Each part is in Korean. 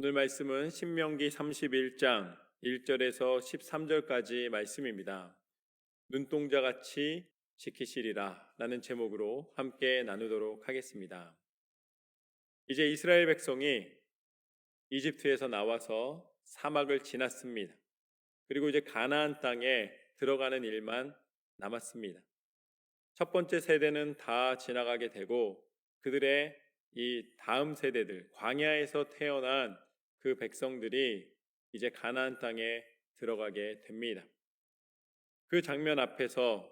오늘 말씀은 신명기 31장 1절에서 13절까지 말씀입니다. 눈동자같이 지키시리라 라는 제목으로 함께 나누도록 하겠습니다. 이제 이스라엘 백성이 이집트에서 나와서 사막을 지났습니다. 그리고 이제 가나안 땅에 들어가는 일만 남았습니다. 첫 번째 세대는 다 지나가게 되고 그들의 이 다음 세대들, 광야에서 태어난 그 백성들이 이제 가나안 땅에 들어가게 됩니다. 그 장면 앞에서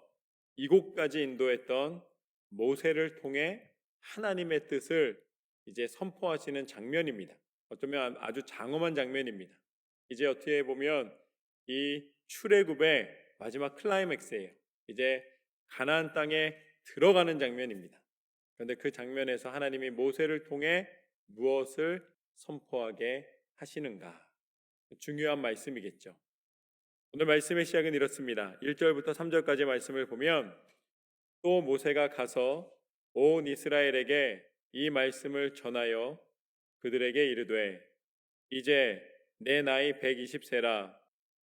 이곳까지 인도했던 모세를 통해 하나님의 뜻을 이제 선포하시는 장면입니다. 어쩌면 아주 장엄한 장면입니다. 이제 어떻게 보면 이 출애굽의 마지막 클라이맥스예요. 이제 가나안 땅에 들어가는 장면입니다. 그런데 그 장면에서 하나님이 모세를 통해 무엇을 선포하게 하시는가? 중요한 말씀이겠죠. 오늘 말씀의 시작은 이렇습니다. 1절부터 3절까지 말씀을 보면 또 모세가 가서 온 이스라엘에게 이 말씀을 전하여 그들에게 이르되 이제 내 나이 120세라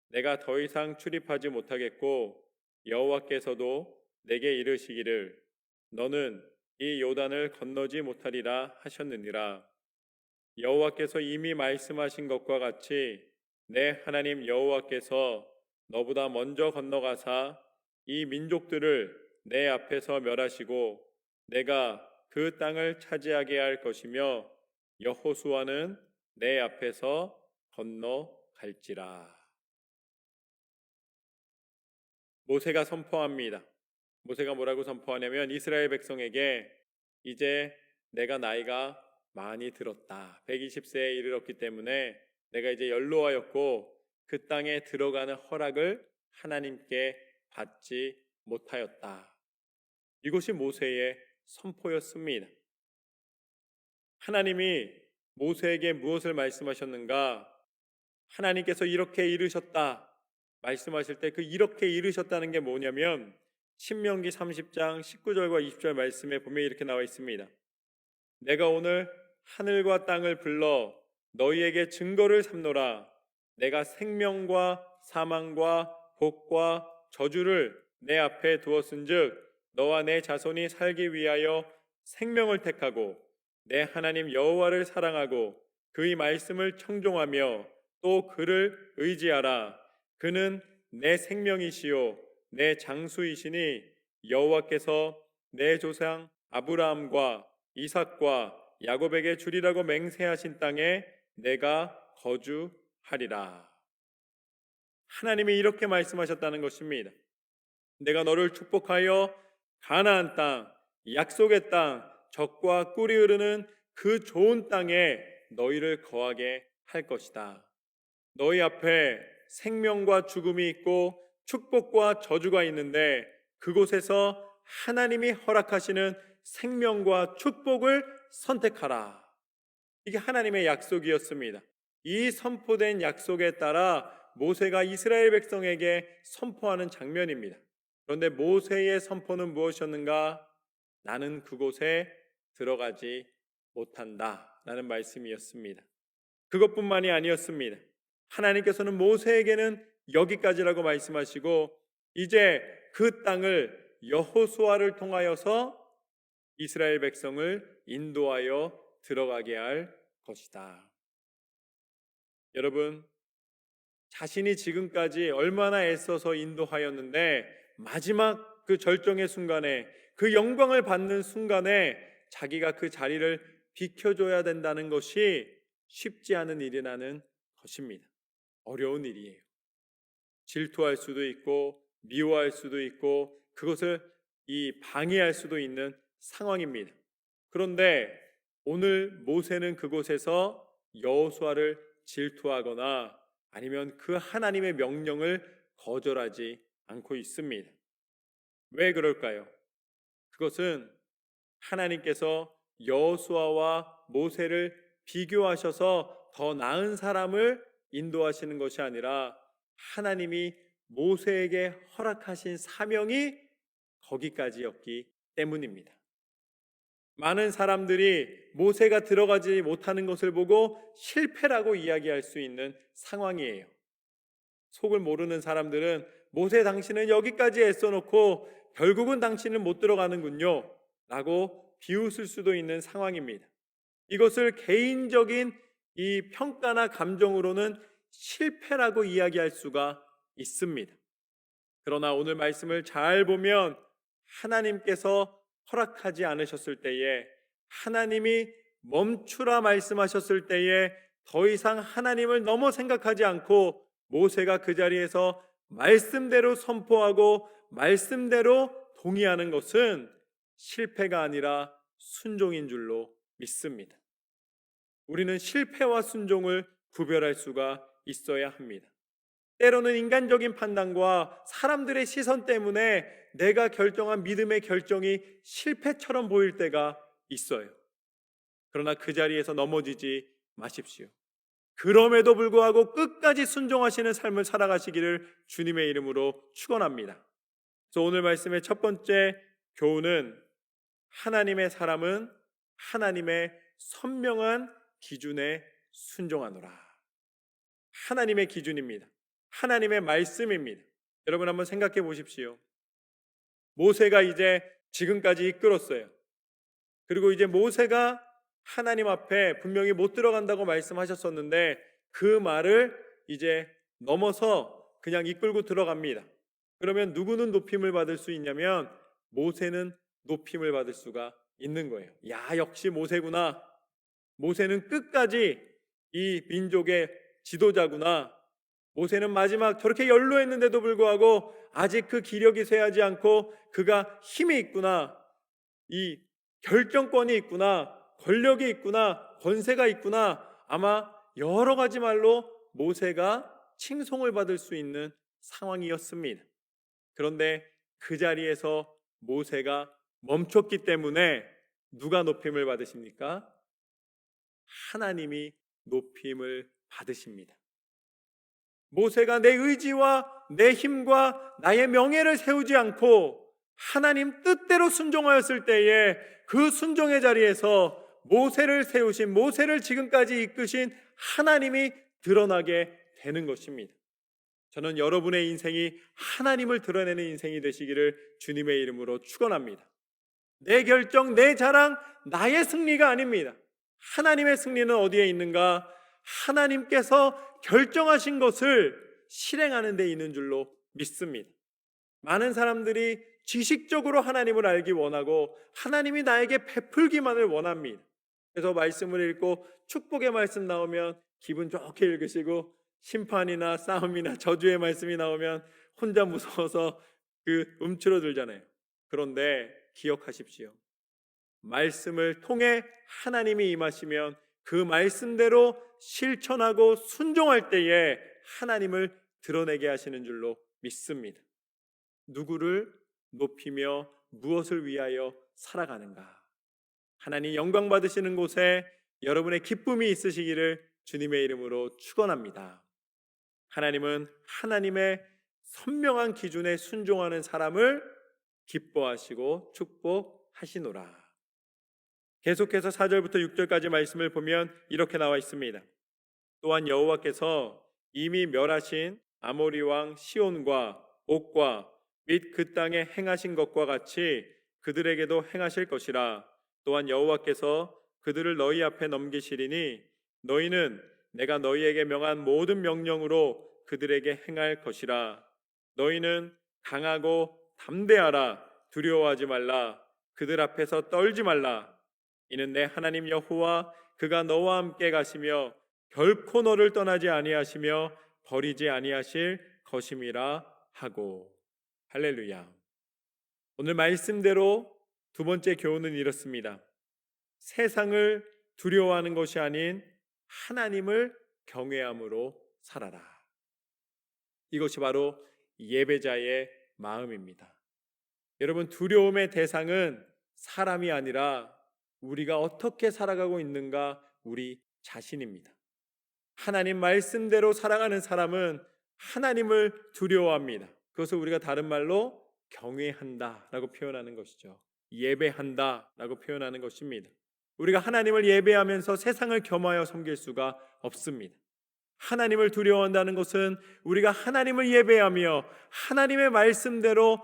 내가 더 이상 출입하지 못하겠고 여호와께서도 내게 이르시기를 너는 이 요단을 건너지 못하리라 하셨느니라. 여호와께서 이미 말씀하신 것과 같이 내 하나님 여호와께서 너보다 먼저 건너가사 이 민족들을 내 앞에서 멸하시고 내가 그 땅을 차지하게 할 것이며 여호수아는 내 앞에서 건너갈지라. 모세가 선포합니다. 모세가 뭐라고 선포하냐면 이스라엘 백성에게 이제 내가 나이가 많이 들었다. 120세에 이르렀기 때문에 내가 이제 연로하였고 그 땅에 들어가는 허락을 하나님께 받지 못하였다. 이것이 모세의 선포였습니다. 하나님이 모세에게 무엇을 말씀하셨는가? 하나님께서 이렇게 이르셨다. 말씀하실 때 그 이렇게 이르셨다는 게 뭐냐면 신명기 30장 19절과 20절 말씀에 보면 이렇게 나와 있습니다. 내가 오늘 하늘과 땅을 불러 너희에게 증거를 삼노라. 내가 생명과 사망과 복과 저주를 내 앞에 두었은즉 너와 내 자손이 살기 위하여 생명을 택하고 내 하나님 여호와를 사랑하고 그의 말씀을 청종하며 또 그를 의지하라. 그는 내 생명이시요 내 장수이시니 여호와께서 내 조상 아브라함과 이삭과 야곱에게 주리라고 맹세하신 땅에 내가 거주하리라. 하나님이 이렇게 말씀하셨다는 것입니다. 내가 너를 축복하여 가나안 땅, 약속의 땅, 젖과 꿀이 흐르는 그 좋은 땅에 너희를 거하게 할 것이다. 너희 앞에 생명과 죽음이 있고 축복과 저주가 있는데 그곳에서 하나님이 허락하시는 생명과 축복을 선택하라. 이게 하나님의 약속이었습니다. 이 선포된 약속에 따라 모세가 이스라엘 백성에게 선포하는 장면입니다. 그런데 모세의 선포는 무엇이었는가? 나는 그곳에 들어가지 못한다 라는 말씀이었습니다. 그것뿐만이 아니었습니다. 하나님께서는 모세에게는 여기까지라고 말씀하시고 이제 그 땅을 여호수아를 통하여서 이스라엘 백성을 인도하여 들어가게 할 것이다. 여러분, 자신이 지금까지 얼마나 애써서 인도하였는데 마지막 그 절정의 순간에 그 영광을 받는 순간에 자기가 그 자리를 비켜줘야 된다는 것이 쉽지 않은 일이라는 것입니다. 어려운 일이에요. 질투할 수도 있고 미워할 수도 있고 그것을 방해할 수도 있는 상황입니다. 그런데 오늘 모세는 그곳에서 여호수아를 질투하거나 아니면 그 하나님의 명령을 거절하지 않고 있습니다. 왜 그럴까요? 그것은 하나님께서 여호수아와 모세를 비교하셔서 더 나은 사람을 인도하시는 것이 아니라 하나님이 모세에게 허락하신 사명이 거기까지였기 때문입니다. 많은 사람들이 모세가 들어가지 못하는 것을 보고 실패라고 이야기할 수 있는 상황이에요. 속을 모르는 사람들은 모세 당신은 여기까지 애써놓고 결국은 당신은 못 들어가는군요 라고 비웃을 수도 있는 상황입니다. 이것을 개인적인 이 평가나 감정으로는 실패라고 이야기할 수가 있습니다. 그러나 오늘 말씀을 잘 보면 하나님께서 허락하지 않으셨을 때에, 하나님이 멈추라 말씀하셨을 때에 더 이상 하나님을 넘어 생각하지 않고 모세가 그 자리에서 말씀대로 선포하고 말씀대로 동의하는 것은 실패가 아니라 순종인 줄로 믿습니다. 우리는 실패와 순종을 구별할 수가 있어야 합니다. 때로는 인간적인 판단과 사람들의 시선 때문에 내가 결정한 믿음의 결정이 실패처럼 보일 때가 있어요. 그러나 그 자리에서 넘어지지 마십시오. 그럼에도 불구하고 끝까지 순종하시는 삶을 살아가시기를 주님의 이름으로 축원합니다. 그래서 오늘 말씀의 첫 번째 교훈은 하나님의 사람은 하나님의 선명한 기준에 순종하노라. 하나님의 기준입니다. 하나님의 말씀입니다. 여러분 한번 생각해 보십시오. 모세가 이제 지금까지 이끌었어요. 그리고 이제 모세가 하나님 앞에 분명히 못 들어간다고 말씀하셨었는데 그 말을 이제 넘어서 그냥 이끌고 들어갑니다. 그러면 누구는 높임을 받을 수 있냐면 모세는 높임을 받을 수가 있는 거예요. 야, 역시 모세구나. 모세는 끝까지 이 민족의 지도자구나. 모세는 마지막 저렇게 연로했는데도 불구하고 아직 그 기력이 쇠하지 않고 그가 힘이 있구나. 이 결정권이 있구나. 권력이 있구나. 권세가 있구나. 아마 여러 가지 말로 모세가 칭송을 받을 수 있는 상황이었습니다. 그런데 그 자리에서 모세가 멈췄기 때문에 누가 높임을 받으십니까? 하나님이 높임을 받으십니다. 모세가 내 의지와 내 힘과 나의 명예를 세우지 않고 하나님 뜻대로 순종하였을 때에 그 순종의 자리에서 모세를 세우신, 모세를 지금까지 이끄신 하나님이 드러나게 되는 것입니다. 저는 여러분의 인생이 하나님을 드러내는 인생이 되시기를 주님의 이름으로 축원합니다. 내 결정, 내 자랑, 나의 승리가 아닙니다. 하나님의 승리는 어디에 있는가? 하나님께서 결정하신 것을 실행하는 데 있는 줄로 믿습니다. 많은 사람들이 지식적으로 하나님을 알기 원하고 하나님이 나에게 베풀기만을 원합니다. 그래서 말씀을 읽고 축복의 말씀 나오면 기분 좋게 읽으시고 심판이나 싸움이나 저주의 말씀이 나오면 혼자 무서워서 움츠러들잖아요. 그런데 기억하십시오. 말씀을 통해 하나님이 임하시면 그 말씀대로 실천하고 순종할 때에 하나님을 드러내게 하시는 줄로 믿습니다. 누구를 높이며 무엇을 위하여 살아가는가? 하나님 영광 받으시는 곳에 여러분의 기쁨이 있으시기를 주님의 이름으로 축원합니다. 하나님은 하나님의 선명한 기준에 순종하는 사람을 기뻐하시고 축복하시노라. 계속해서 4절부터 6절까지 말씀을 보면 이렇게 나와 있습니다. 또한 여호와께서 이미 멸하신 아모리 왕 시온과 옥과 및 그 땅에 행하신 것과 같이 그들에게도 행하실 것이라. 또한 여호와께서 그들을 너희 앞에 넘기시리니 너희는 내가 너희에게 명한 모든 명령으로 그들에게 행할 것이라. 너희는 강하고 담대하라. 두려워하지 말라. 그들 앞에서 떨지 말라. 이는 내 하나님 여호와 그가 너와 함께 가시며 결코 너를 떠나지 아니하시며 버리지 아니하실 것임이라 하고. 할렐루야. 오늘 말씀대로 두 번째 교훈은 이렇습니다. 세상을 두려워하는 것이 아닌 하나님을 경외함으로 살아라. 이것이 바로 예배자의 마음입니다. 여러분, 두려움의 대상은 사람이 아니라 우리가 어떻게 살아가고 있는가, 우리 자신입니다. 하나님 말씀대로 살아가는 사람은 하나님을 두려워합니다. 그것을 우리가 다른 말로 경외한다라고 표현하는 것이죠. 예배한다라고 표현하는 것입니다. 우리가 하나님을 예배하면서 세상을 겸하여 섬길 수가 없습니다. 하나님을 두려워한다는 것은 우리가 하나님을 예배하며 하나님의 말씀대로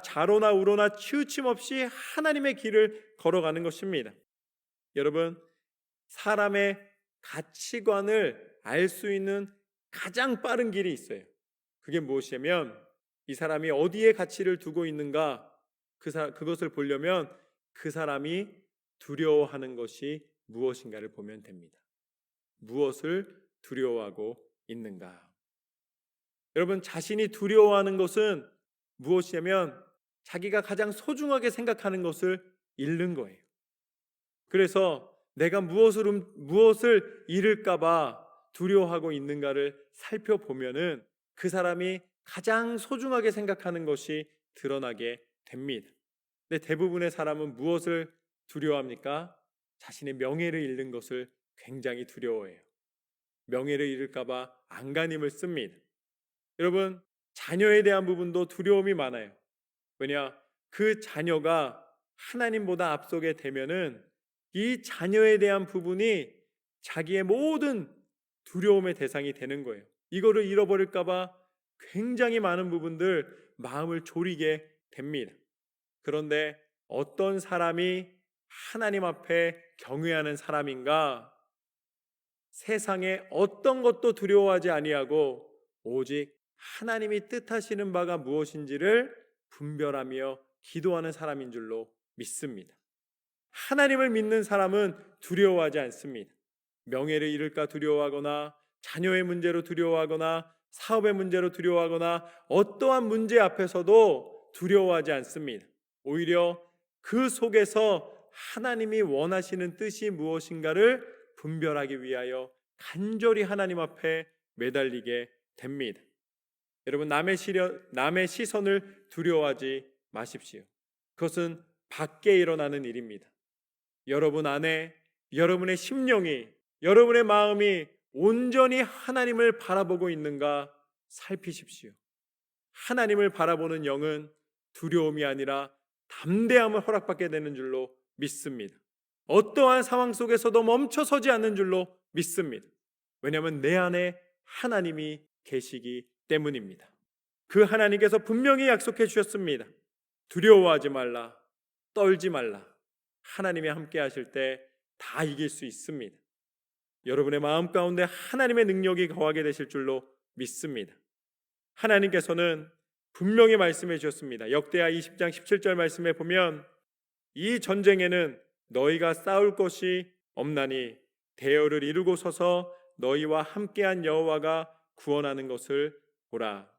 자로나 우로나 치우침 없이 하나님의 길을 걸어가는 것입니다. 여러분, 사람의 가치관을 알 수 있는 가장 빠른 길이 있어요. 그게 무엇이냐면 이 사람이 어디에 가치를 두고 있는가, 그것을 보려면 그 사람이 두려워하는 것이 무엇인가를 보면 됩니다. 무엇을 두려워하고 있는가? 여러분, 자신이 두려워하는 것은 무엇이냐면 자기가 가장 소중하게 생각하는 것을 잃는 거예요. 그래서 내가 무엇을 잃을까봐 두려워하고 있는가를 살펴보면은 그 사람이 가장 소중하게 생각하는 것이 드러나게 됩니다. 근데 대부분의 사람은 무엇을 두려워합니까? 자신의 명예를 잃는 것을 굉장히 두려워해요. 명예를 잃을까봐 안간힘을 씁니다. 여러분, 자녀에 대한 부분도 두려움이 많아요. 왜냐? 그 자녀가 하나님보다 앞서게 되면은 이 자녀에 대한 부분이 자기의 모든 두려움의 대상이 되는 거예요. 이거를 잃어버릴까봐 굉장히 많은 부분들 마음을 졸이게 됩니다. 그런데 어떤 사람이 하나님 앞에 경외하는 사람인가? 세상에 어떤 것도 두려워하지 아니하고 오직 하나님이 뜻하시는 바가 무엇인지를 분별하며 기도하는 사람인 줄로 믿습니다. 하나님을 믿는 사람은 두려워하지 않습니다. 명예를 잃을까 두려워하거나 자녀의 문제로 두려워하거나 사업의 문제로 두려워하거나 어떠한 문제 앞에서도 두려워하지 않습니다. 오히려 그 속에서 하나님이 원하시는 뜻이 무엇인가를 분별하기 위하여 간절히 하나님 앞에 매달리게 됩니다. 여러분, 남의 시선을 두려워하지 마십시오. 그것은 밖에 일어나는 일입니다. 여러분 안에 여러분의 심령이, 여러분의 마음이 온전히 하나님을 바라보고 있는가 살피십시오. 하나님을 바라보는 영은 두려움이 아니라 담대함을 허락받게 되는 줄로 믿습니다. 어떠한 상황 속에서도 멈춰서지 않는 줄로 믿습니다. 왜냐하면 내 안에 하나님이 계시기 때문입니다. 그 하나님께서 분명히 약속해 주셨습니다. 두려워하지 말라, 떨지 말라. 하나님이 함께 하실 때 다 이길 수 있습니다. 여러분의 마음 가운데 하나님의 능력이 거하게 되실 줄로 믿습니다. 하나님께서는 분명히 말씀해 주셨습니다. 역대하 20장 17절 말씀에 보면 이 전쟁에는 너희가 싸울 것이 없나니 대열을 이루고 서서 너희와 함께한 여호와가 구원하는 것을 보라.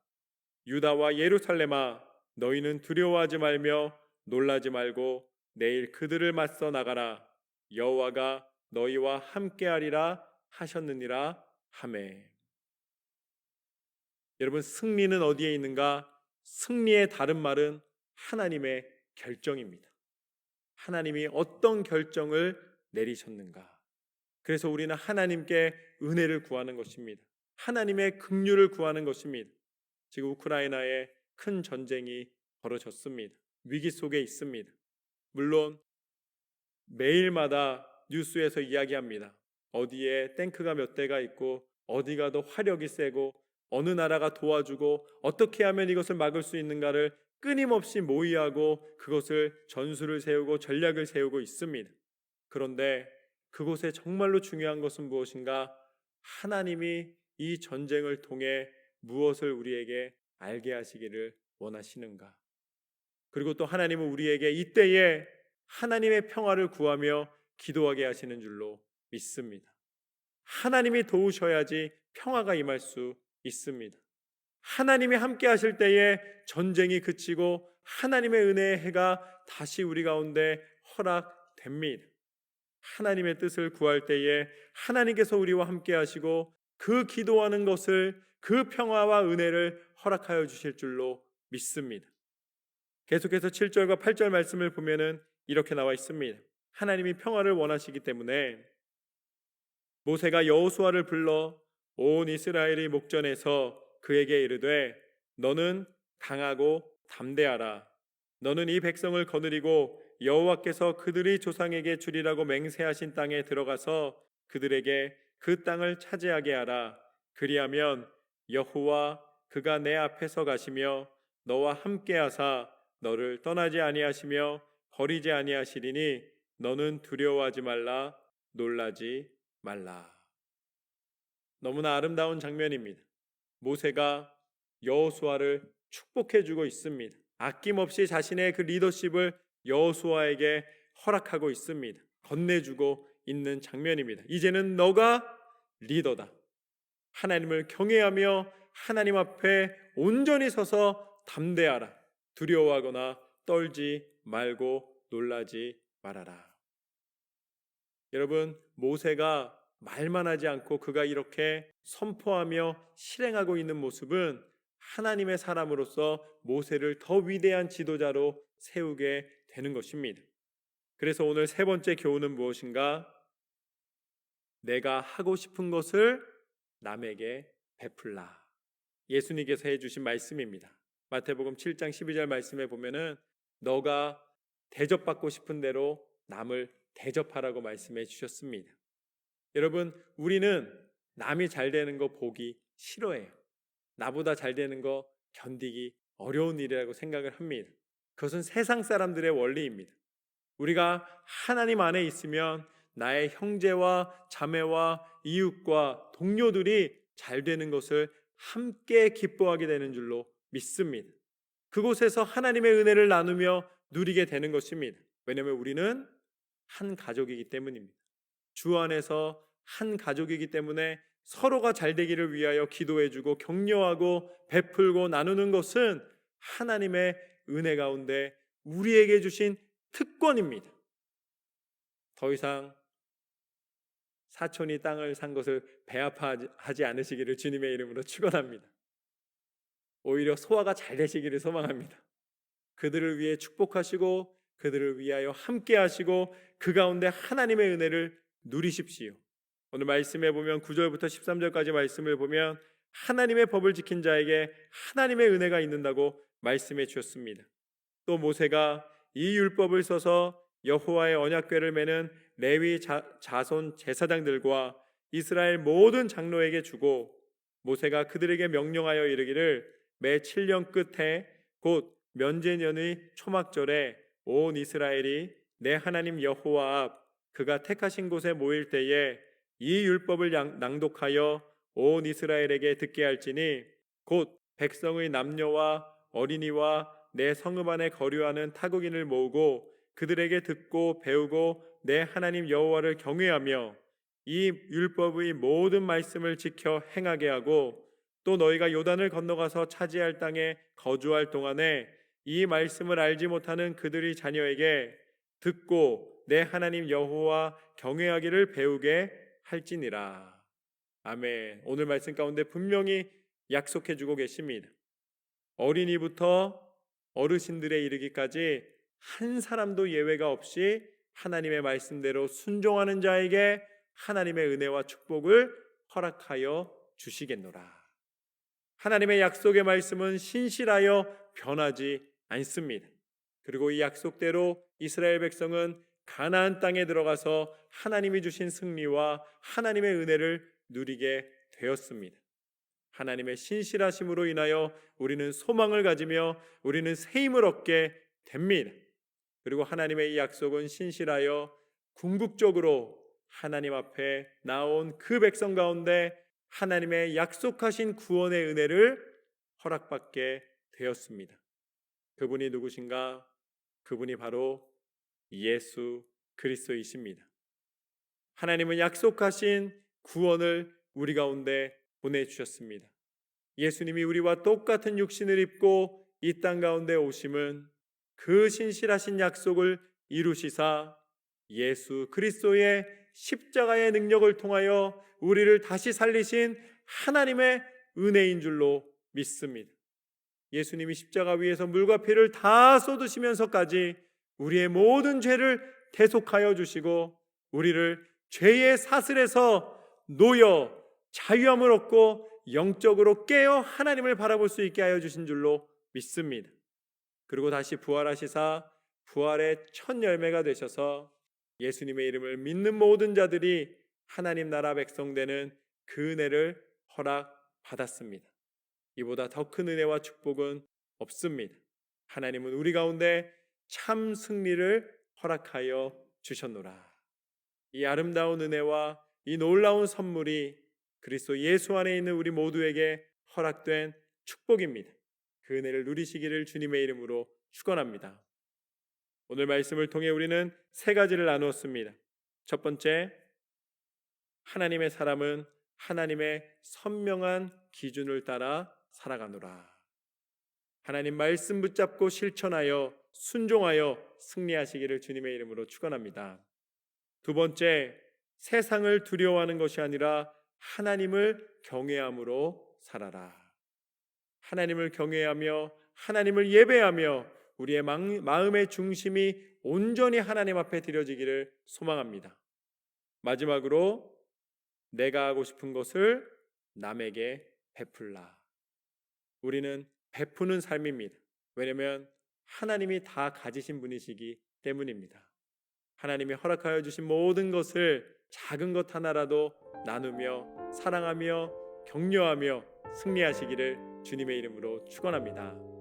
유다와 예루살렘아, 너희는 두려워하지 말며 놀라지 말고 내일 그들을 맞서 나가라. 여호와가 너희와 함께하리라 하셨느니라 하매. 여러분, 승리는 어디에 있는가? 승리의 다른 말은 하나님의 결정입니다. 하나님이 어떤 결정을 내리셨는가? 그래서 우리는 하나님께 은혜를 구하는 것입니다. 하나님의 긍휼을 구하는 것입니다. 지금 우크라이나에 큰 전쟁이 벌어졌습니다. 위기 속에 있습니다. 물론 매일마다 뉴스에서 이야기합니다. 어디에 탱크가 몇 대가 있고 어디가 더 화력이 세고 어느 나라가 도와주고 어떻게 하면 이것을 막을 수 있는가를 끊임없이 모의하고 그것을 전술을 세우고 전략을 세우고 있습니다. 그런데 그곳에 정말로 중요한 것은 무엇인가? 하나님이 이 전쟁을 통해 무엇을 우리에게 알게 하시기를 원하시는가? 그리고 또 하나님은 우리에게 이때에 하나님의 평화를 구하며 기도하게 하시는 줄로 믿습니다. 하나님이 도우셔야지 평화가 임할 수 있습니다. 하나님이 함께 하실 때에 전쟁이 그치고 하나님의 은혜의 해가 다시 우리 가운데 허락됩니다. 하나님의 뜻을 구할 때에 하나님께서 우리와 함께 하시고 그 기도하는 것을, 그 평화와 은혜를 허락하여 주실 줄로 믿습니다. 계속해서 7절과 8절 말씀을 보면은 이렇게 나와 있습니다. 하나님이 평화를 원하시기 때문에 모세가 여호수아를 불러 온 이스라엘의 목전에서 그에게 이르되 너는 강하고 담대하라. 너는 이 백성을 거느리고 여호와께서 그들의 조상에게 주리라고 맹세하신 땅에 들어가서 그들에게 그 땅을 차지하게 하라. 그리하면 여호와 그가 내 앞에서 가시며 너와 함께 하사 너를 떠나지 아니하시며 버리지 아니하시리니 너는 두려워하지 말라, 놀라지 말라. 너무나 아름다운 장면입니다. 모세가 여호수아를 축복해 주고 있습니다. 아낌없이 자신의 그 리더십을 여호수아에게 허락하고 있습니다. 건네주고 있는 장면입니다. 이제는 너가 리더다. 하나님을 경외하며 하나님 앞에 온전히 서서 담대하라. 두려워하거나 떨지 말고 놀라지 말아라. 여러분, 모세가 말만 하지 않고 그가 이렇게 선포하며 실행하고 있는 모습은 하나님의 사람으로서 모세를 더 위대한 지도자로 세우게 되는 것입니다. 그래서 오늘 세 번째 교훈은 무엇인가? 내가 하고 싶은 것을 남에게 베풀라. 예수님께서 해주신 말씀입니다. 마태복음 7장 12절 말씀에 보면은 너가 대접받고 싶은 대로 남을 대접하라고 말씀해 주셨습니다. 여러분, 우리는 남이 잘 되는 거 보기 싫어해요. 나보다 잘 되는 거 견디기 어려운 일이라고 생각을 합니다. 그것은 세상 사람들의 원리입니다. 우리가 하나님 안에 있으면 나의 형제와 자매와 이웃과 동료들이 잘 되는 것을 함께 기뻐하게 되는 줄로 믿습니다. 그곳에서 하나님의 은혜를 나누며 누리게 되는 것입니다. 왜냐하면 우리는 한 가족이기 때문입니다. 주 안에서 한 가족이기 때문에 서로가 잘 되기를 위하여 기도해주고 격려하고 베풀고 나누는 것은 하나님의 은혜 가운데 우리에게 주신 특권입니다. 더 이상 사촌이 땅을 산 것을 배아파하지 않으시기를 주님의 이름으로 축원합니다. 오히려 소화가 잘 되시기를 소망합니다. 그들을 위해 축복하시고 그들을 위하여 함께 하시고 그 가운데 하나님의 은혜를 누리십시오. 오늘 말씀에 보면 9절부터 13절까지 말씀을 보면 하나님의 법을 지킨 자에게 하나님의 은혜가 있는다고 말씀해 주셨습니다. 또 모세가 이 율법을 써서 여호와의 언약궤를 매는 레위 자손 제사장들과 이스라엘 모든 장로에게 주고 모세가 그들에게 명령하여 이르기를 매 7년 끝에 곧 면제년의 초막절에 온 이스라엘이 내 하나님 여호와 앞 그가 택하신 곳에 모일 때에 이 율법을 낭독하여 온 이스라엘에게 듣게 할지니 곧 백성의 남녀와 어린이와 내 성읍 안에 거류하는 타국인을 모으고 그들에게 듣고 배우고 내 하나님 여호와를 경외하며 이 율법의 모든 말씀을 지켜 행하게 하고 또 너희가 요단을 건너가서 차지할 땅에 거주할 동안에 이 말씀을 알지 못하는 그들의 자녀에게 듣고 내 하나님 여호와 경외하기를 배우게 할지니라. 아멘. 오늘 말씀 가운데 분명히 약속해 주고 계십니다. 어린이부터 어르신들에 이르기까지 한 사람도 예외가 없이 하나님의 말씀대로 순종하는 자에게 하나님의 은혜와 축복을 허락하여 주시겠노라. 하나님의 약속의 말씀은 신실하여 변하지 않습니다. 그리고 이 약속대로 이스라엘 백성은 가나안 땅에 들어가서 하나님이 주신 승리와 하나님의 은혜를 누리게 되었습니다. 하나님의 신실하심으로 인하여 우리는 소망을 가지며 우리는 새 힘을 얻게 됩니다. 그리고 하나님의 이 약속은 신실하여 궁극적으로 하나님 앞에 나온 그 백성 가운데 하나님의 약속하신 구원의 은혜를 허락받게 되었습니다. 그분이 누구신가? 그분이 바로 예수 그리스도이십니다. 하나님은 약속하신 구원을 우리 가운데 보내주셨습니다. 예수님이 우리와 똑같은 육신을 입고 이 땅 가운데 오심은 그 신실하신 약속을 이루시사 예수 그리스도의 십자가의 능력을 통하여 우리를 다시 살리신 하나님의 은혜인 줄로 믿습니다. 예수님이 십자가 위에서 물과 피를 다 쏟으시면서까지 우리의 모든 죄를 대속하여 주시고 우리를 죄의 사슬에서 놓여 자유함을 얻고 영적으로 깨어 하나님을 바라볼 수 있게 하여 주신 줄로 믿습니다. 그리고 다시 부활하시사 부활의 첫 열매가 되셔서 예수님의 이름을 믿는 모든 자들이 하나님 나라 백성 되는 그 은혜를 허락받았습니다. 이보다 더 큰 은혜와 축복은 없습니다. 하나님은 우리 가운데 참 승리를 허락하여 주셨노라. 이 아름다운 은혜와 이 놀라운 선물이 그리스도 예수 안에 있는 우리 모두에게 허락된 축복입니다. 그 은혜를 누리시기를 주님의 이름으로 축원합니다. 오늘 말씀을 통해 우리는 세 가지를 나누었습니다. 첫 번째, 하나님의 사람은 하나님의 선명한 기준을 따라 살아가노라. 하나님 말씀 붙잡고 실천하여 순종하여 승리하시기를 주님의 이름으로 축원합니다. 두 번째, 세상을 두려워하는 것이 아니라 하나님을 경외함으로 살아라. 하나님을 경외하며 하나님을 예배하며 우리의 마음의 중심이 온전히 하나님 앞에 드려지기를 소망합니다. 마지막으로 내가 하고 싶은 것을 남에게 베풀라. 우리는 베푸는 삶입니다. 왜냐하면 하나님이 다 가지신 분이시기 때문입니다. 하나님이 허락하여 주신 모든 것을 작은 것 하나라도 나누며 사랑하며 격려하며 승리하시기를 주님의 이름으로 축원합니다.